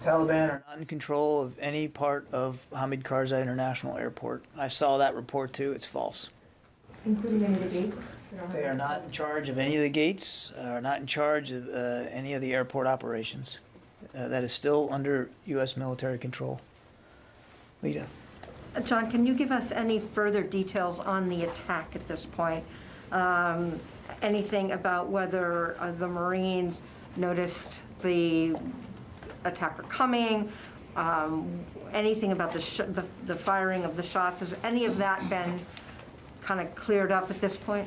Taliban are not in control of any part of Hamid Karzai International Airport. I saw that report too. It's false. Including any of the gates? They are not in charge of any of the gates, are not in charge of any of the airport operations. That is still under U.S. military control. Lita. John, can you give us any further details on the attack at this point? Anything about whether the Marines noticed the attacker coming? Anything about the firing of the shots? Has any of that been kind of cleared up at this point?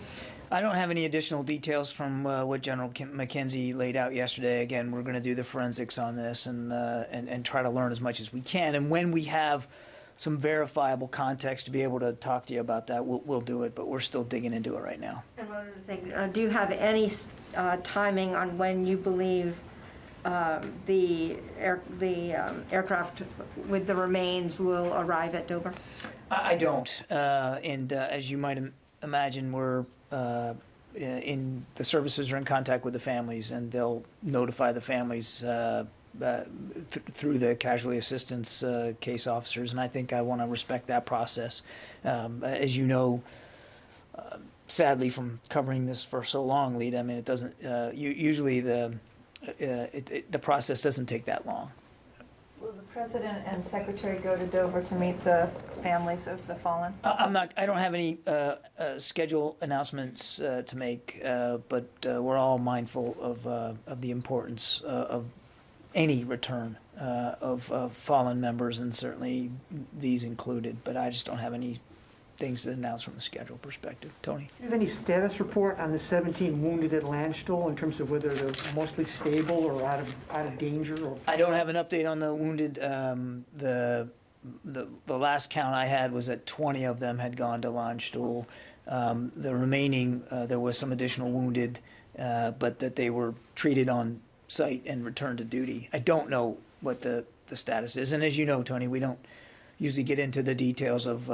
I don't have any additional details from what General McKenzie laid out yesterday. Again, we're going to do the forensics on this and try to learn as much as we can. And when we have some verifiable context to be able to talk to you about that, we'll do it. But we're still digging into it right now. And one other thing, do you have any timing on when you believe the aircraft with the remains will arrive at Dover? I don't. And as you might imagine, we're in the services are in contact with the families, and they'll notify the families through the casualty assistance case officers. And I think I want to respect that process. As you know, sadly, from covering this for so long, Lita, I mean, it doesn't. Usually, the process doesn't take that long. Will the President and Secretary go to Dover to meet the families of the fallen? I don't have any schedule announcements to make, but we're all mindful of the importance of any return of fallen members, and certainly these included. But I just don't have any things to announce from a schedule perspective. Tony? Do you have any status report on the 17 wounded at Landstuhl in terms of whether they're mostly stable or out of danger? Or I don't have an update on the wounded. The last count I had was that 20 of them had gone to Landstuhl. The remaining, there was some additional wounded, but that they were treated on site and returned to duty. I don't know what the status is, and as you know, Tony, we don't usually get into the details of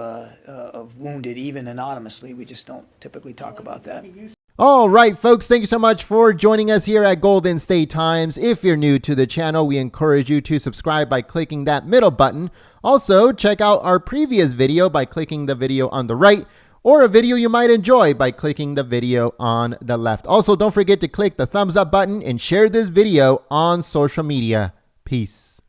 wounded, even anonymously. We just don't typically talk about that. All right, folks, thank you so much for joining us here at Golden State Times. If you're new to the channel, we encourage you to subscribe by clicking that middle button. Also, check out our previous video by clicking the video on the right, or a video you might enjoy by clicking the video on the left. Also, don't forget to click the thumbs up button and share this video on social media. Peace.